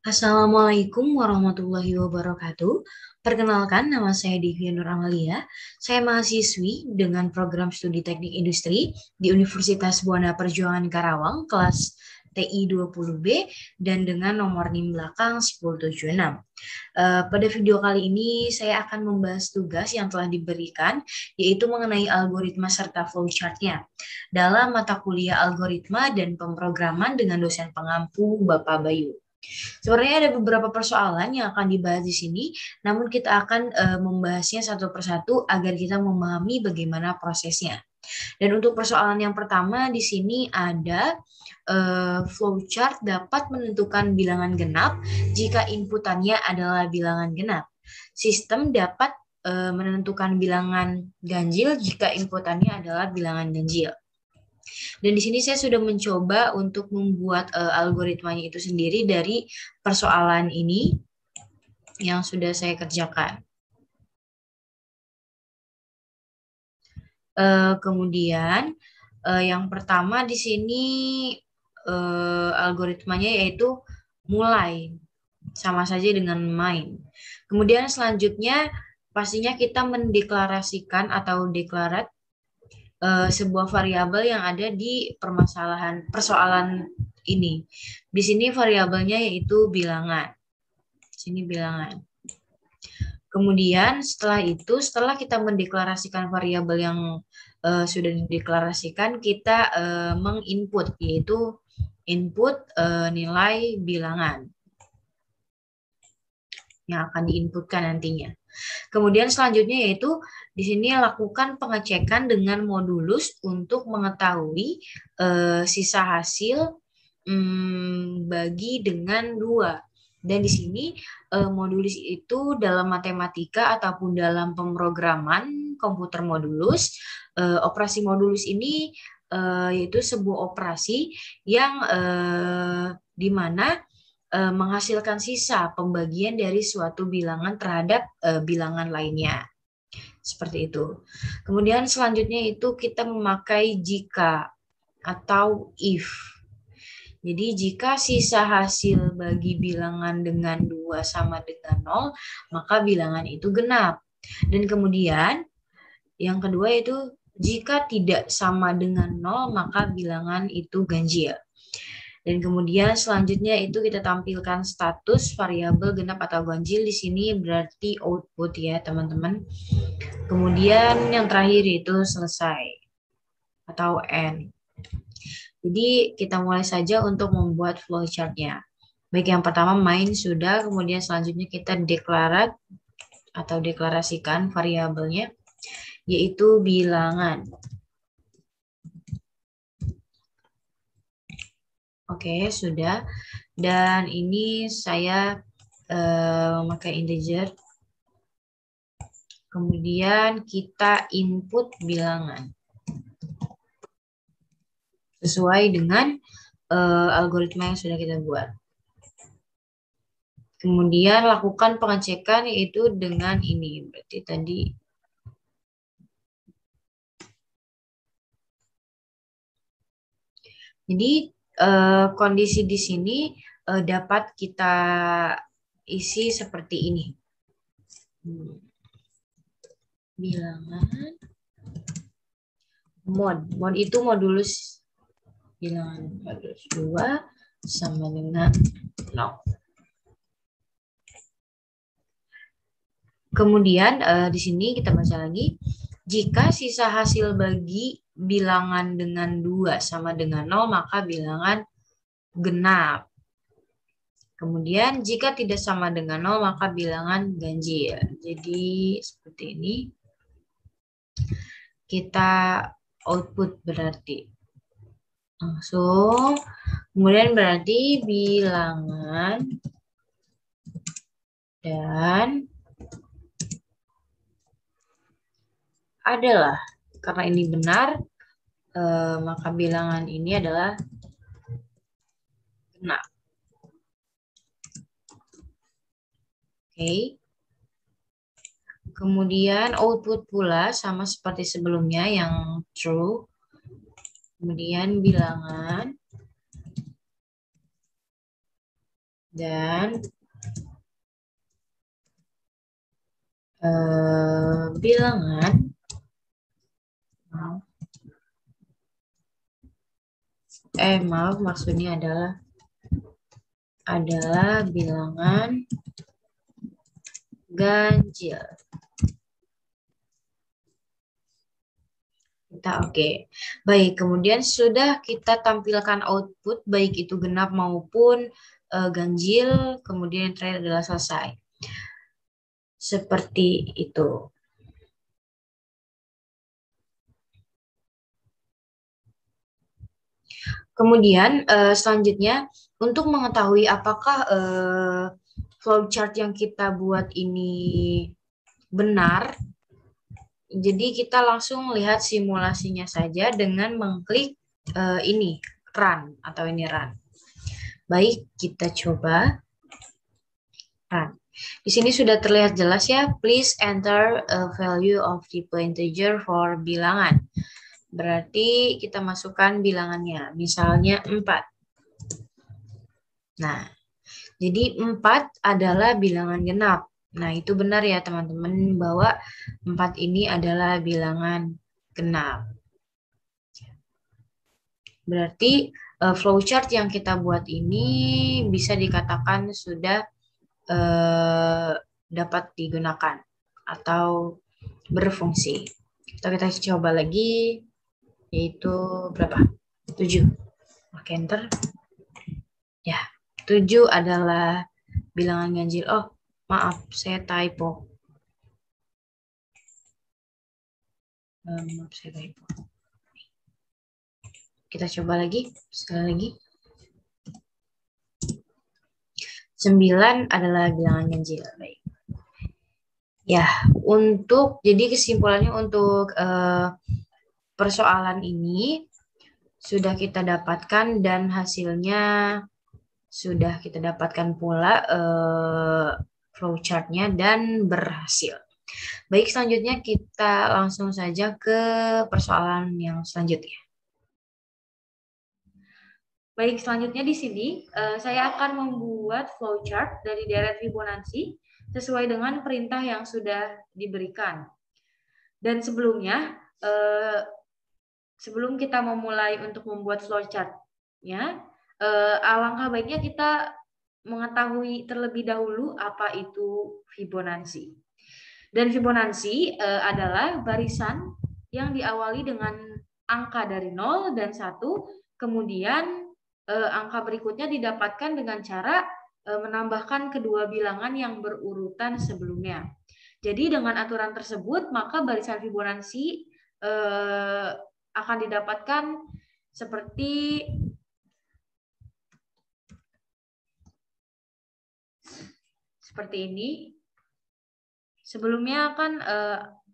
Assalamualaikum warahmatullahi wabarakatuh. Perkenalkan, nama saya Divya Nur Amalia. Saya mahasiswi dengan program studi teknik industri di Universitas Buana Perjuangan Karawang, kelas TI 20B, dan dengan nomor NIM belakang 1076. Pada video kali ini, saya akan membahas tugas yang telah diberikan, yaitu mengenai algoritma serta flowchart-nya dalam mata kuliah algoritma dan pemrograman dengan dosen pengampu Bapak Bayu. Sebenarnya ada beberapa persoalan yang akan dibahas di sini, namun kita akan membahasnya satu persatu agar kita memahami bagaimana prosesnya. Dan untuk persoalan yang pertama di sini ada flowchart dapat menentukan bilangan genap jika inputannya adalah bilangan genap. Sistem dapat menentukan bilangan ganjil jika inputannya adalah bilangan ganjil. Dan di sini saya sudah mencoba untuk membuat algoritmanya itu sendiri dari persoalan ini yang sudah saya kerjakan. Kemudian yang pertama di sini algoritmanya yaitu mulai, sama saja dengan main. Kemudian selanjutnya pastinya kita mendeklarasikan atau deklarat sebuah variabel yang ada di persoalan ini. Di sini variabelnya yaitu bilangan. Sini bilangan. Kemudian setelah kita mendeklarasikan variabel yang sudah dideklarasikan, kita menginput, yaitu input nilai bilangan yang akan diinputkan nantinya. Kemudian selanjutnya yaitu di sini lakukan pengecekan dengan modulus untuk mengetahui sisa hasil bagi dengan 2. Dan di sini modulus itu dalam matematika ataupun dalam pemrograman komputer modulus, operasi modulus ini yaitu sebuah operasi yang di mana menghasilkan sisa pembagian dari suatu bilangan terhadap bilangan lainnya. Seperti itu. Kemudian selanjutnya itu kita memakai jika atau if. Jadi jika sisa hasil bagi bilangan dengan 2 sama dengan 0, maka bilangan itu genap. Dan kemudian yang kedua itu jika tidak sama dengan 0, maka bilangan itu ganjil. Dan kemudian selanjutnya itu kita tampilkan status variabel genap atau ganjil. Di sini berarti output ya teman-teman. Kemudian yang terakhir itu selesai atau end. Jadi kita mulai saja untuk membuat flowchart-nya. Baik, yang pertama main sudah, kemudian selanjutnya kita deklarat atau deklarasikan variabelnya, yaitu bilangan. Oke, sudah. Dan ini saya memakai integer. Kemudian kita input bilangan. Sesuai dengan algoritma yang sudah kita buat. Kemudian lakukan pengecekan yaitu dengan ini. Berarti tadi jadi kondisi di sini dapat kita isi seperti ini. Bilangan mod itu modulus bilangan modulus 2 sama dengan 0. Kemudian di sini kita baca lagi, jika sisa hasil bagi bilangan dengan 2 sama dengan 0, maka bilangan genap. Kemudian jika tidak sama dengan 0, maka bilangan ganjil. Jadi seperti ini. Kita output berarti. Langsung. Kemudian berarti bilangan dan adalah, karena ini benar, maka bilangan ini adalah genap. Oke. Kemudian output pula sama seperti sebelumnya yang true. Kemudian bilangan dan bilangan maaf maksudnya adalah bilangan ganjil. Oke. Baik, kemudian sudah kita tampilkan output baik itu genap maupun ganjil, kemudian yang terakhir adalah selesai. Seperti itu. Kemudian selanjutnya untuk mengetahui apakah flowchart yang kita buat ini benar, jadi kita langsung lihat simulasinya saja dengan mengklik ini run atau ini run. Baik, kita coba run. Di sini sudah terlihat jelas ya, please enter a value of type integer for bilangan. Berarti kita masukkan bilangannya, misalnya 4. Nah, jadi 4 adalah bilangan genap. Nah, itu benar ya teman-teman bahwa 4 ini adalah bilangan genap. Berarti flowchart yang kita buat ini bisa dikatakan sudah dapat digunakan atau berfungsi. Kita coba lagi, yaitu berapa? 7. Oke, enter. Ya, 7 adalah bilangan ganjil. Oh, maaf, saya typo. Maaf, saya typo. Kita coba lagi, sekali lagi. 9 adalah bilangan ganjil. Baik. Ya, jadi kesimpulannya untuk persoalan ini sudah kita dapatkan dan hasilnya sudah kita dapatkan pula flowchartnya dan berhasil. Baik, selanjutnya kita langsung saja ke persoalan yang selanjutnya. Baik, selanjutnya di sini saya akan membuat flowchart dari deret Fibonacci sesuai dengan perintah yang sudah diberikan. Dan sebelumnya, sebelum kita memulai untuk membuat flowchart-nya, alangkah baiknya kita mengetahui terlebih dahulu apa itu Fibonacci. Dan Fibonacci adalah barisan yang diawali dengan angka dari 0 dan 1, kemudian angka berikutnya didapatkan dengan cara menambahkan kedua bilangan yang berurutan sebelumnya. Jadi dengan aturan tersebut, maka barisan Fibonacci akan didapatkan seperti ini. Sebelumnya kan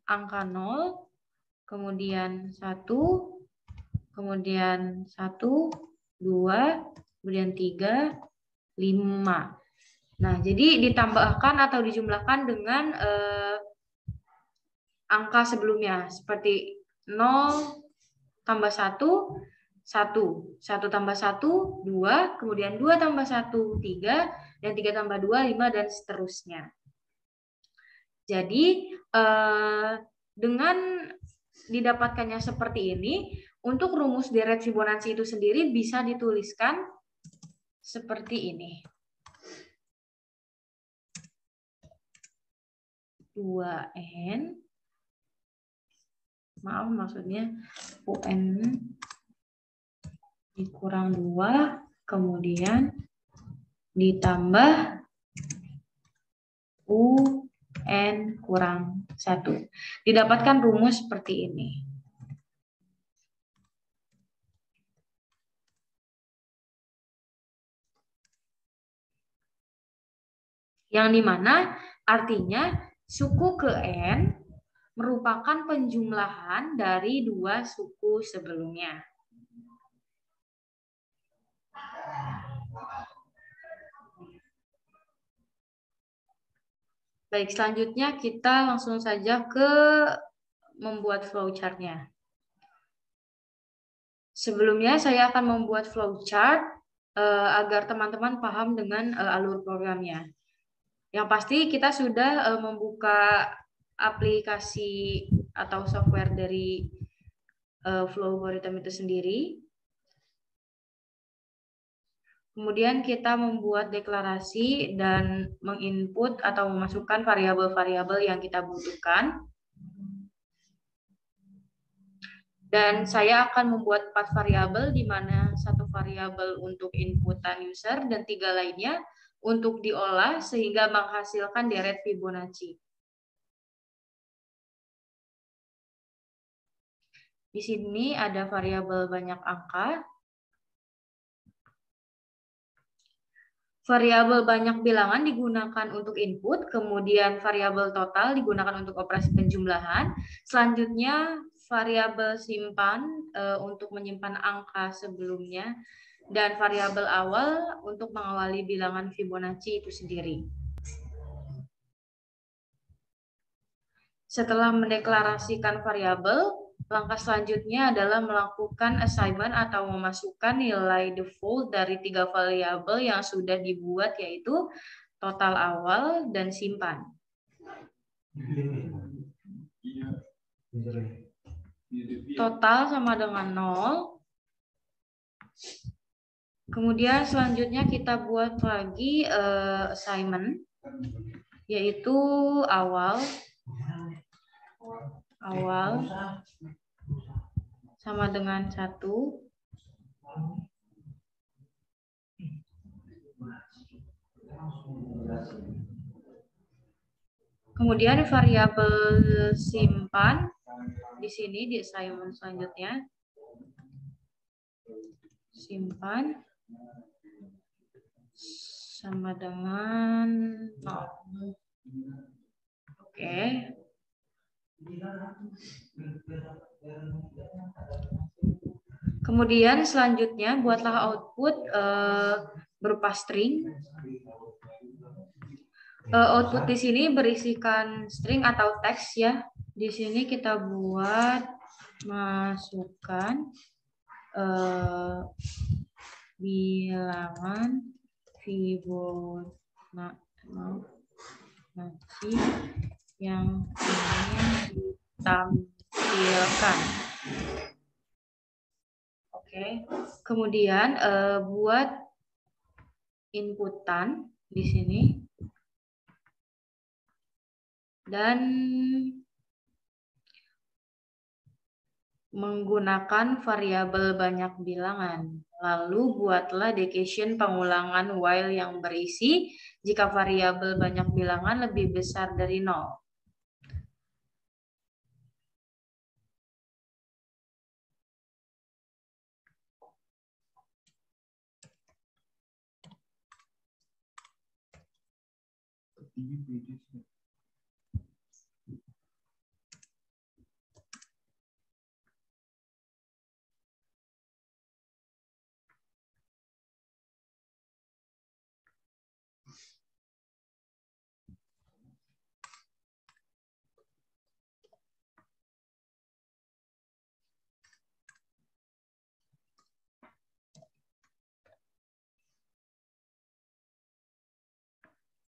angka 0, kemudian 1, kemudian 1, 2, kemudian 3, 5. Nah, jadi ditambahkan atau dijumlahkan dengan angka sebelumnya seperti 0 tambah 1, 1. 1 tambah 1, 2. Kemudian 2 tambah 1, 3. Dan 3 tambah 2, 5. Dan seterusnya. Jadi, dengan didapatkannya seperti ini, untuk rumus deret Fibonacci itu sendiri bisa dituliskan seperti ini. 2N, maaf maksudnya UN dikurang 2, kemudian ditambah UN kurang 1. Didapatkan rumus seperti ini. Yang dimana artinya suku ke N merupakan penjumlahan dari dua suku sebelumnya. Baik, selanjutnya kita langsung saja ke membuat flowchart-nya. Sebelumnya saya akan membuat flowchart agar teman-teman paham dengan alur programnya. Yang pasti kita sudah membuka aplikasi atau software dari flow algorithm itu sendiri. Kemudian kita membuat deklarasi dan menginput atau memasukkan variabel-variabel yang kita butuhkan. Dan saya akan membuat 4 variabel, di mana 1 variabel untuk inputan user dan 3 lainnya untuk diolah sehingga menghasilkan deret Fibonacci. Di sini ada variabel banyak angka. Variabel banyak bilangan digunakan untuk input, kemudian variabel total digunakan untuk operasi penjumlahan. Selanjutnya variabel simpan untuk menyimpan angka sebelumnya, dan variabel awal untuk mengawali bilangan Fibonacci itu sendiri. Setelah mendeklarasikan variabel, langkah selanjutnya adalah melakukan assignment atau memasukkan nilai default dari 3 variabel yang sudah dibuat, yaitu total awal dan simpan. Total sama dengan 0. Kemudian selanjutnya kita buat lagi assignment, yaitu awal sama dengan 1. Kemudian variabel simpan di sini di assignment selanjutnya. Simpan sama dengan 0. Oke. Kemudian selanjutnya buatlah output berupa string. Output di sini berisikan string atau teks ya. Di sini kita buat masukkan bilangan Fibonacci yang ingin ditampilkan. Oke. Kemudian buat inputan di sini. Dan menggunakan variabel banyak bilangan. Lalu buatlah decision pengulangan while yang berisi jika variabel banyak bilangan lebih besar dari 0.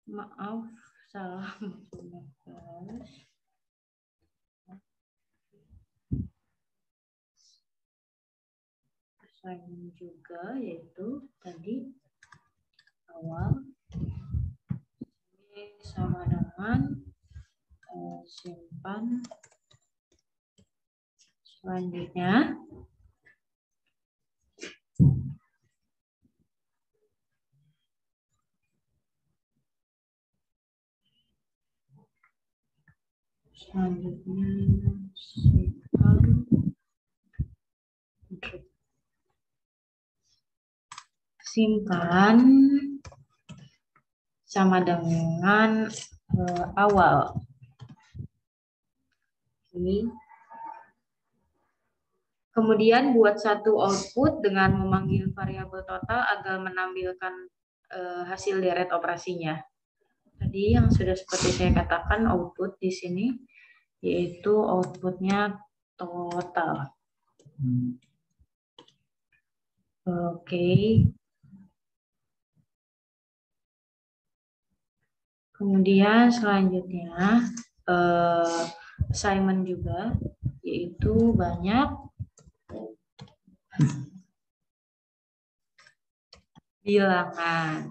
Maaf, salah. Assignment juga, yaitu tadi awal ini sama dengan simpan. Selanjutnya simpan sama dengan awal. Ini. Kemudian buat satu output dengan memanggil variabel total agar menampilkan hasil deret operasinya. Tadi yang sudah seperti saya katakan output di sini, yaitu outputnya total. Oke. Kemudian selanjutnya assignment juga, yaitu banyak bilangan.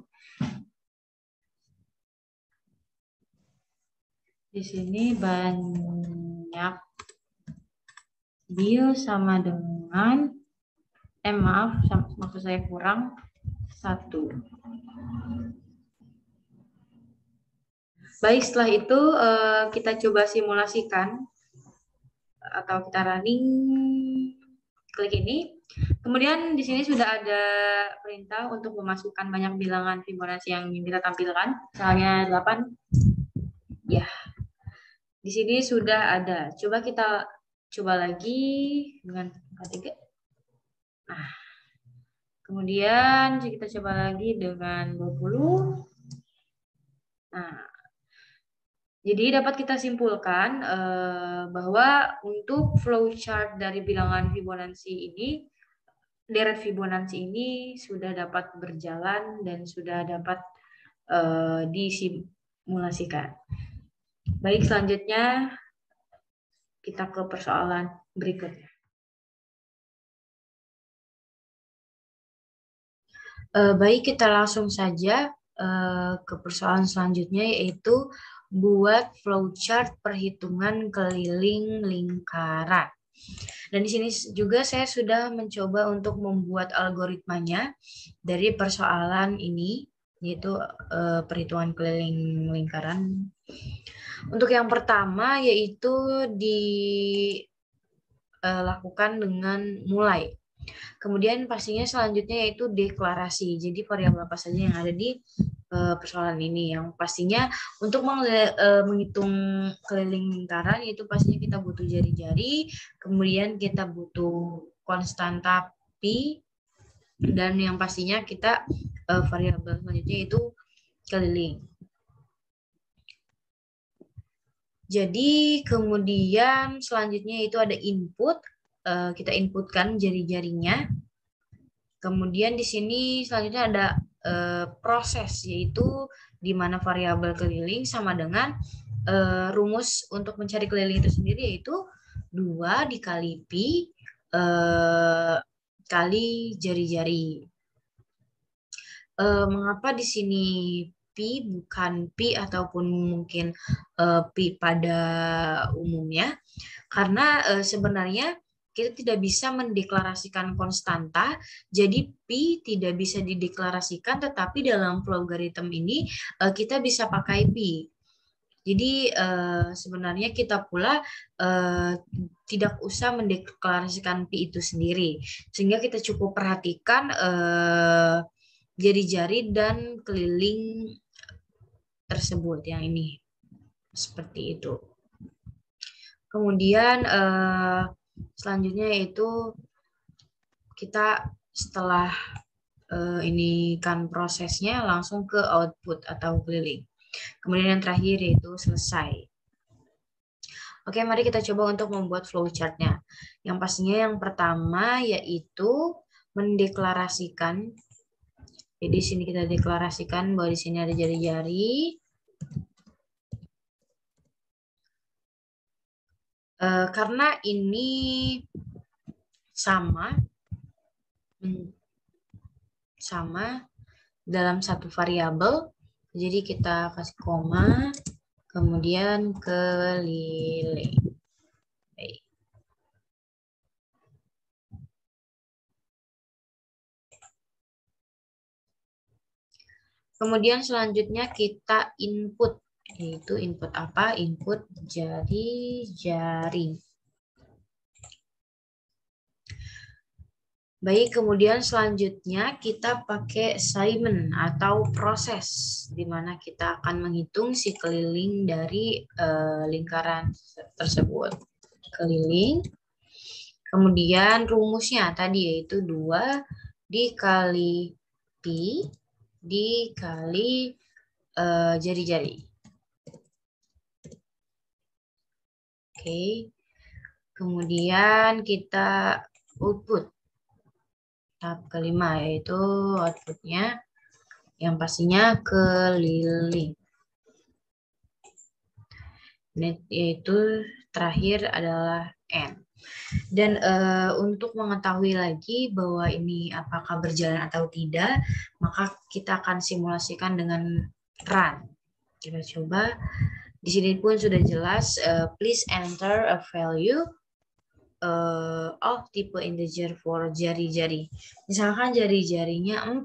Di sini banyak bil sama dengan maaf, maksud saya kurang 1. Baik, setelah itu kita coba simulasikan atau kita running, klik ini. Kemudian di sini sudah ada perintah untuk memasukkan banyak bilangan Fibonacci yang ingin kita tampilkan. Misalnya 8. Ya, di sini sudah ada. Coba kita coba lagi dengan angka 3. Nah, kemudian kita coba lagi dengan 20. Nah, jadi dapat kita simpulkan bahwa untuk flowchart dari bilangan Fibonacci ini, deret Fibonacci ini sudah dapat berjalan dan sudah dapat disimulasikan. Baik, selanjutnya kita ke persoalan berikutnya. Baik, kita langsung saja ke persoalan selanjutnya, yaitu buat flowchart perhitungan keliling lingkaran. Dan di sini juga saya sudah mencoba untuk membuat algoritmanya dari persoalan ini, yaitu perhitungan keliling lingkaran. Untuk yang pertama yaitu dilakukan dengan mulai. Kemudian pastinya selanjutnya yaitu deklarasi. Jadi variabel apa saja yang ada di persoalan ini. Yang pastinya untuk menghitung keliling lingkaran itu pastinya kita butuh jari-jari, kemudian kita butuh konstanta pi, dan yang pastinya kita variabel selanjutnya itu keliling. Jadi kemudian selanjutnya itu ada input, kita inputkan jari-jarinya. Kemudian di sini selanjutnya ada proses, yaitu di mana variabel keliling sama dengan rumus untuk mencari keliling itu sendiri, yaitu 2 dikali pi kali jari-jari. Mengapa di sini pi bukan pi ataupun mungkin pi pada umumnya? Karena sebenarnya kita tidak bisa mendeklarasikan konstanta, jadi pi tidak bisa dideklarasikan, tetapi dalam logaritm ini kita bisa pakai pi. Jadi sebenarnya kita pula tidak usah mendeklarasikan pi itu sendiri, sehingga kita cukup perhatikan jari-jari dan keliling tersebut yang ini seperti itu. Kemudian selanjutnya yaitu kita setelah ini kan prosesnya langsung ke output atau keliling. Kemudian yang terakhir yaitu selesai. Oke, mari kita coba untuk membuat flowchart-nya. Yang pastinya yang pertama yaitu mendeklarasikan. Jadi di sini kita deklarasikan bahwa di sini ada jari-jari. Karena ini sama dalam satu variabel, jadi kita kasih koma, kemudian keliling. Baik. Kemudian selanjutnya kita input, yaitu input apa? Input jari-jari. Baik, kemudian selanjutnya kita pakai assignment atau proses, di mana kita akan menghitung si keliling dari lingkaran tersebut. Keliling. Kemudian rumusnya tadi yaitu 2 dikali pi dikali jari-jari. Oke. Kemudian kita output. Tahap kelima yaitu outputnya yang pastinya keliling. yaitu terakhir adalah N. Dan untuk mengetahui lagi bahwa ini apakah berjalan atau tidak, maka kita akan simulasikan dengan run. Kita coba. Di sini pun sudah jelas, please enter a value of type integer for jari-jari. Misalkan jari-jarinya 4.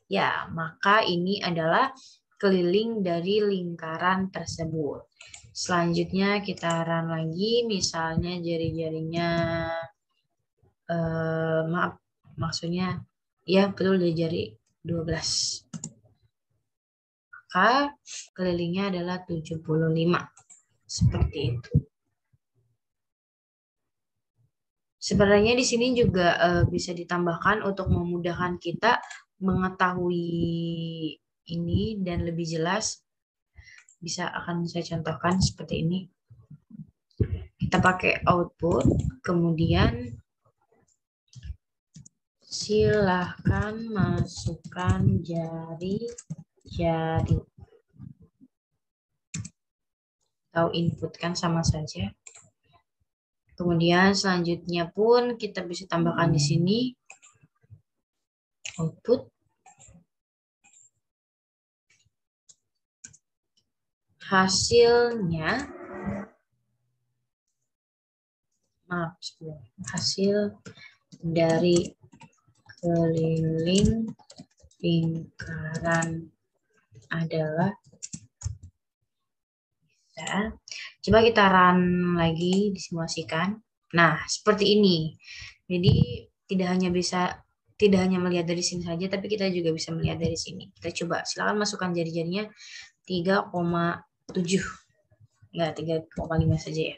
Ya, maka ini adalah keliling dari lingkaran tersebut. Selanjutnya kita run lagi, misalnya jari-jarinya, maaf, maksudnya, ya betul dari jari 12. Maka kelilingnya adalah 75. Seperti itu. Sebenarnya di sini juga bisa ditambahkan untuk memudahkan kita mengetahui ini dan lebih jelas. Bisa akan saya contohkan seperti ini. Kita pakai output, kemudian silahkan masukkan jari-jari. Atau inputkan sama saja. Kemudian selanjutnya pun kita bisa tambahkan di sini output. Hasilnya, maaf, hasil dari keliling lingkaran adalah bisa. Coba kita run lagi, disimulasikan. Nah, seperti ini. Jadi tidak hanya melihat dari sini saja, tapi kita juga bisa melihat dari sini. Kita coba, silakan masukkan jari-jarinya 3,7. Enggak, 3,5 saja ya.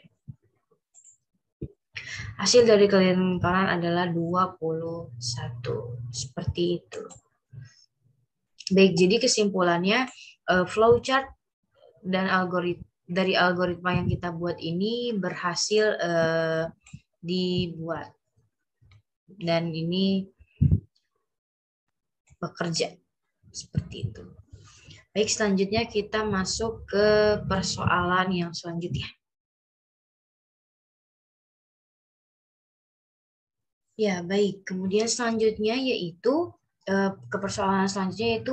Hasil dari keliling lingkaran adalah 21. Seperti itu. Baik, jadi kesimpulannya flowchart dan dari algoritma yang kita buat ini berhasil dibuat. Dan ini bekerja. Seperti itu. Baik, selanjutnya kita masuk ke persoalan yang selanjutnya. Ya, baik. Kemudian selanjutnya yaitu ke persoalan selanjutnya yaitu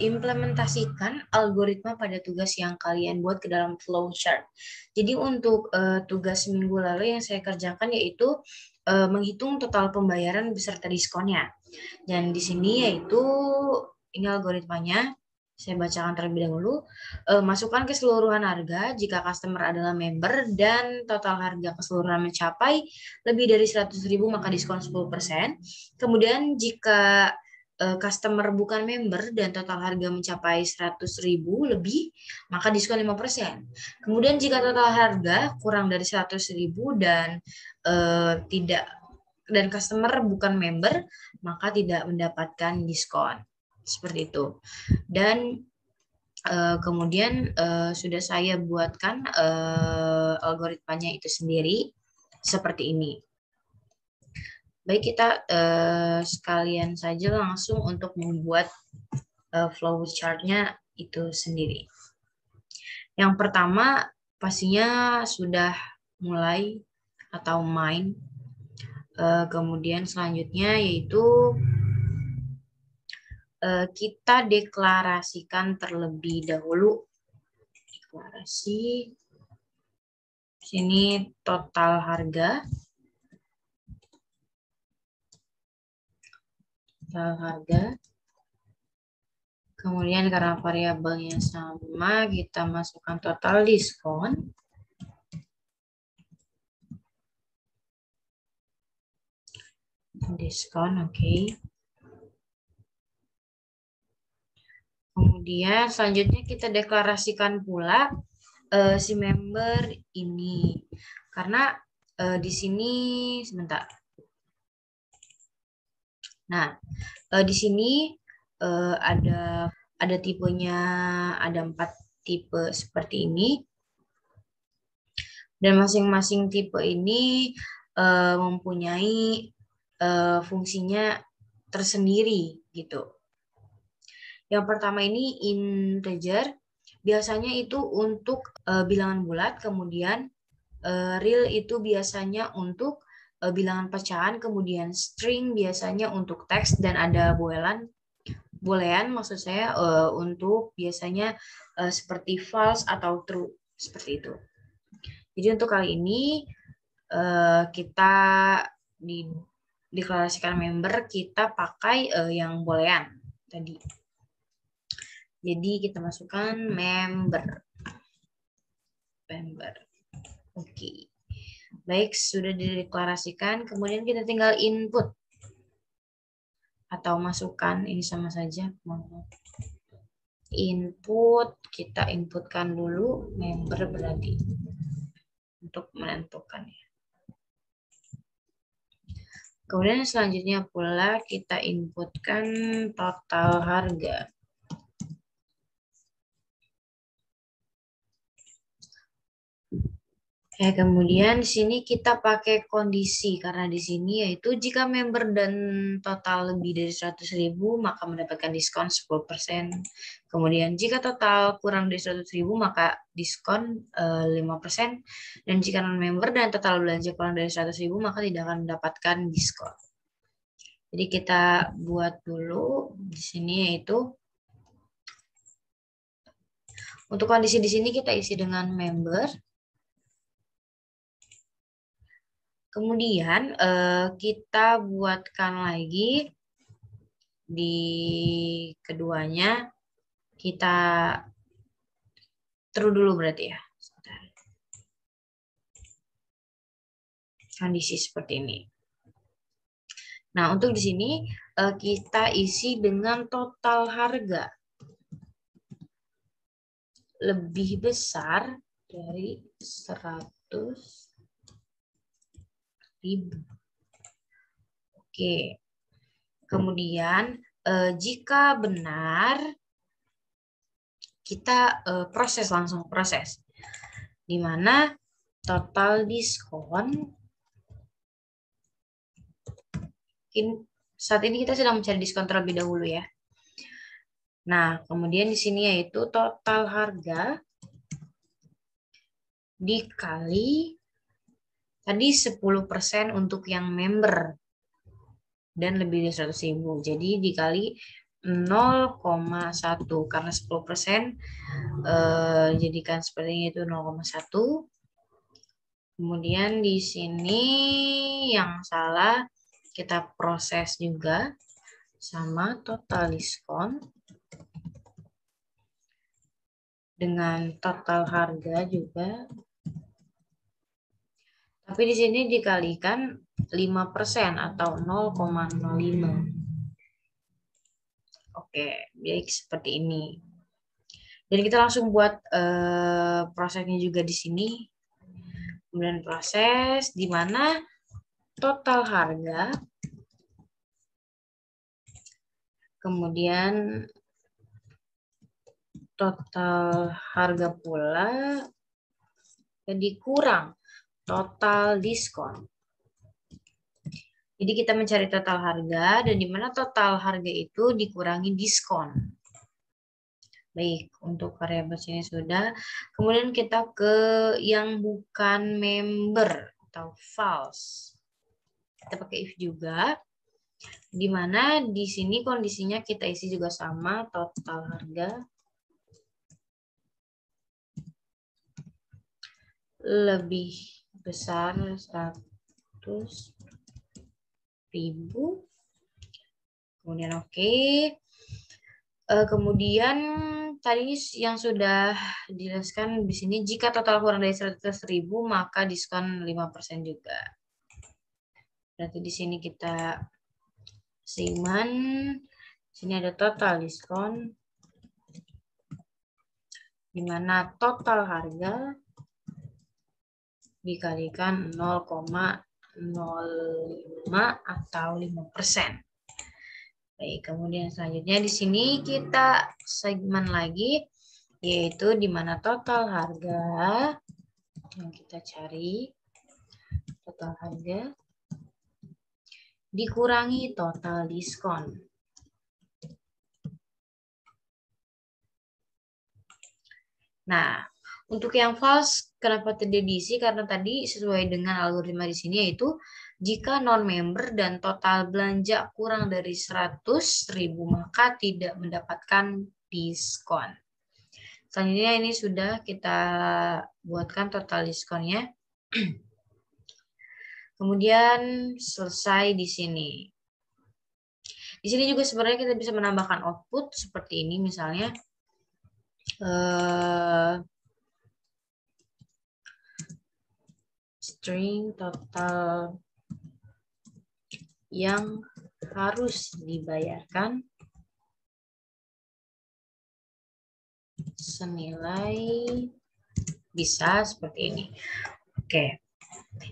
implementasikan algoritma pada tugas yang kalian buat ke dalam flowchart. Jadi untuk tugas minggu lalu yang saya kerjakan yaitu menghitung total pembayaran beserta diskonnya. Dan di sini yaitu ini algoritmanya. Saya bacakan terlebih dahulu. Masukkan keseluruhan harga jika customer adalah member dan total harga keseluruhan mencapai lebih dari 100.000 maka diskon 10%. Kemudian jika customer bukan member dan total harga mencapai 100.000 lebih maka diskon 5%. Kemudian jika total harga kurang dari 100.000 dan customer bukan member maka tidak mendapatkan diskon. Seperti itu. Dan kemudian sudah saya buatkan algoritmanya itu sendiri seperti ini. Baik, kita sekalian saja langsung untuk membuat flowchart-nya itu sendiri. Yang pertama pastinya sudah mulai atau main. Kemudian selanjutnya yaitu kita deklarasikan terlebih dahulu. Deklarasi. Sini total harga. Total harga. Kemudian karena variabelnya sama, kita masukkan total diskon. Diskon, oke. Kemudian selanjutnya kita deklarasikan pula si member ini. Karena di sini sebentar. Nah, di sini ada tipenya, ada 4 tipe seperti ini. Dan masing-masing tipe ini mempunyai fungsinya tersendiri gitu. Yang pertama ini integer, biasanya itu untuk bilangan bulat, kemudian real itu biasanya untuk bilangan pecahan, kemudian string biasanya untuk teks, dan ada boolean maksud saya untuk biasanya seperti false atau true, seperti itu. Jadi untuk kali ini kita deklarasikan member, kita pakai yang boolean tadi. Jadi kita masukkan member. Oke. Baik, sudah dideklarasikan. Kemudian kita tinggal input atau masukkan, ini sama saja. Input, kita inputkan dulu member berarti untuk menentukannya. Kemudian selanjutnya pula kita inputkan total harga. Kemudian di sini kita pakai kondisi, karena di sini yaitu jika member dan total lebih dari 100.000 maka mendapatkan diskon 10%. Kemudian jika total kurang dari 100.000 maka diskon 5%. Dan jika non-member dan total belanja kurang dari 100.000 maka tidak akan mendapatkan diskon. Jadi kita buat dulu di sini yaitu untuk kondisi di sini kita isi dengan member. Kemudian kita buatkan lagi di keduanya, kita true dulu berarti ya. Kondisi seperti ini. Nah, untuk di sini kita isi dengan total harga lebih besar dari 100.000. Oke. Kemudian jika benar kita langsung proses. Di mana total diskon saat ini kita sedang mencari diskon terlebih dahulu ya. Nah, kemudian di sini yaitu total harga dikali tadi 10% untuk yang member dan lebih dari 100.000. Jadi dikali 0,1 karena 10% jadikan seperti ini itu 0,1. Kemudian di sini yang salah kita proses juga sama total diskon dengan total harga juga. Tapi di sini dikalikan 5% atau 0,05. Oke, baik seperti ini. Dan kita langsung buat prosesnya juga di sini. Kemudian proses di mana total harga, kemudian total harga pula dikurang total diskon. Jadi kita mencari total harga dan di mana total harga itu dikurangi diskon. Baik, untuk variabel sini sudah. Kemudian kita ke yang bukan member atau false. Kita pakai if juga. Di mana di sini kondisinya kita isi juga sama, total harga lebih besar 100.000. Kemudian oke. Kemudian tadi yang sudah dijelaskan di sini, jika total kurang dari 100.000 maka diskon 5% juga. Berarti di sini kita siman, sini ada total diskon, di mana total harga dikalikan 0,05 atau 5%. Baik, kemudian selanjutnya di sini kita segmen lagi, yaitu di mana total harga yang kita cari, total harga dikurangi total diskon. Nah, untuk yang false, kenapa tidak diisi? Karena tadi sesuai dengan algoritma di sini yaitu jika non-member dan total belanja kurang dari 100.000 maka tidak mendapatkan diskon. Selanjutnya ini sudah kita buatkan total diskonnya. Kemudian selesai di sini. Di sini juga sebenarnya kita bisa menambahkan output seperti ini misalnya. String total yang harus dibayarkan senilai bisa seperti ini. Oke,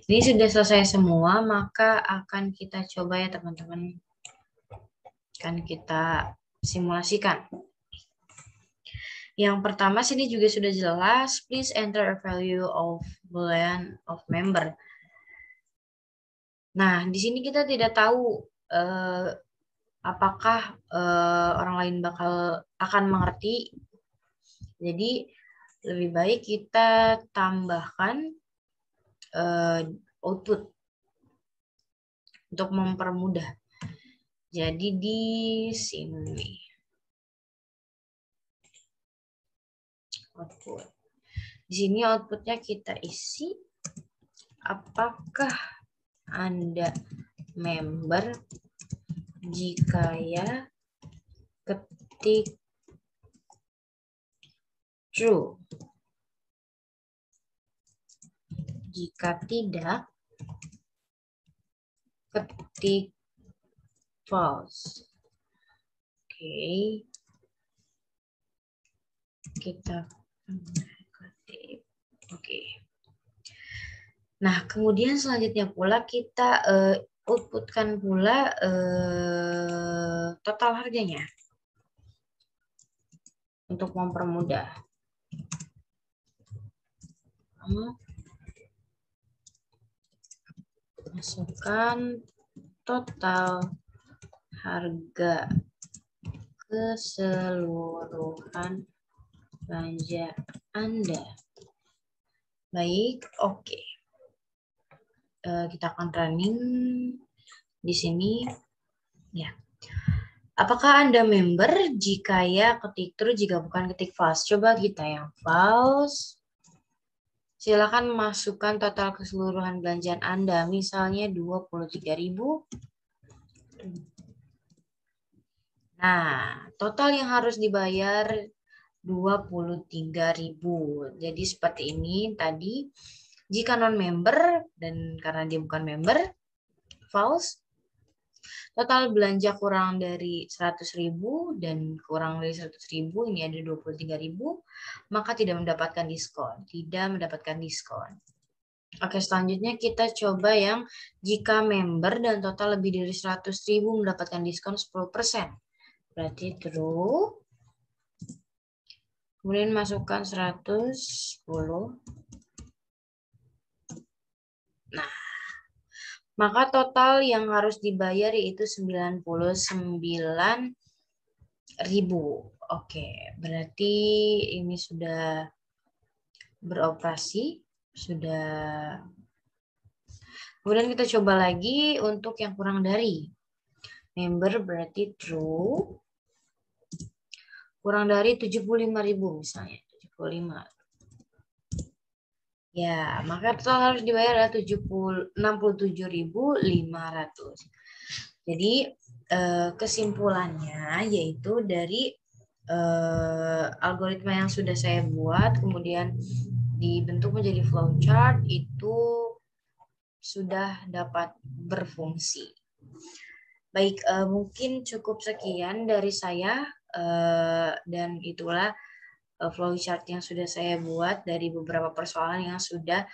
ini sudah selesai semua, maka akan kita coba ya teman-teman. Akan kita simulasikan. Yang pertama sini juga sudah jelas, please enter a value of boolean of member. Nah, di sini kita tidak tahu apakah orang lain akan mengerti. Jadi lebih baik kita tambahkan output untuk mempermudah. Jadi di sini output. Di sini outputnya kita isi apakah Anda member, jika ya ketik true. Jika tidak, ketik false. Oke. Kita ketik. Oke. Nah, kemudian selanjutnya pula kita outputkan pula total harganya untuk mempermudah. Masukkan total harga keseluruhan belanja Anda. Baik, oke. Kita akan running di sini. Ya. Apakah Anda member? Jika ya, ketik true. Jika bukan, ketik false. Coba kita yang false. Silakan masukkan total keseluruhan belanjaan Anda. Misalnya 23.000. Nah, total yang harus dibayar 23.000. Jadi seperti ini tadi. Jika non-member, dan karena dia bukan member, false. Total belanja kurang dari 100.000 dan kurang dari 100.000, ini ada 23.000, maka tidak mendapatkan diskon. Tidak mendapatkan diskon. Oke, selanjutnya kita coba yang jika member dan total lebih dari 100.000 mendapatkan diskon 10%. Berarti true. Kemudian masukkan 110. Nah, maka total yang harus dibayar yaitu 99.000. Oke, berarti ini sudah beroperasi, sudah. Kemudian kita coba lagi untuk yang kurang dari. Member berarti true. Kurang dari 75.000 misalnya, 75. Ya, maka total harus dibayar adalah 67.500. Jadi kesimpulannya yaitu dari algoritma yang sudah saya buat kemudian dibentuk menjadi flowchart itu sudah dapat berfungsi. Baik, mungkin cukup sekian dari saya dan itulah flowchart yang sudah saya buat dari beberapa persoalan yang sudah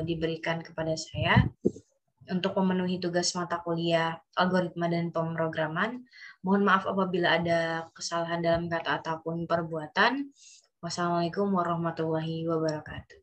diberikan kepada saya untuk memenuhi tugas mata kuliah algoritma dan pemrograman. Mohon maaf apabila ada kesalahan dalam kata ataupun perbuatan. Wassalamualaikum warahmatullahi wabarakatuh.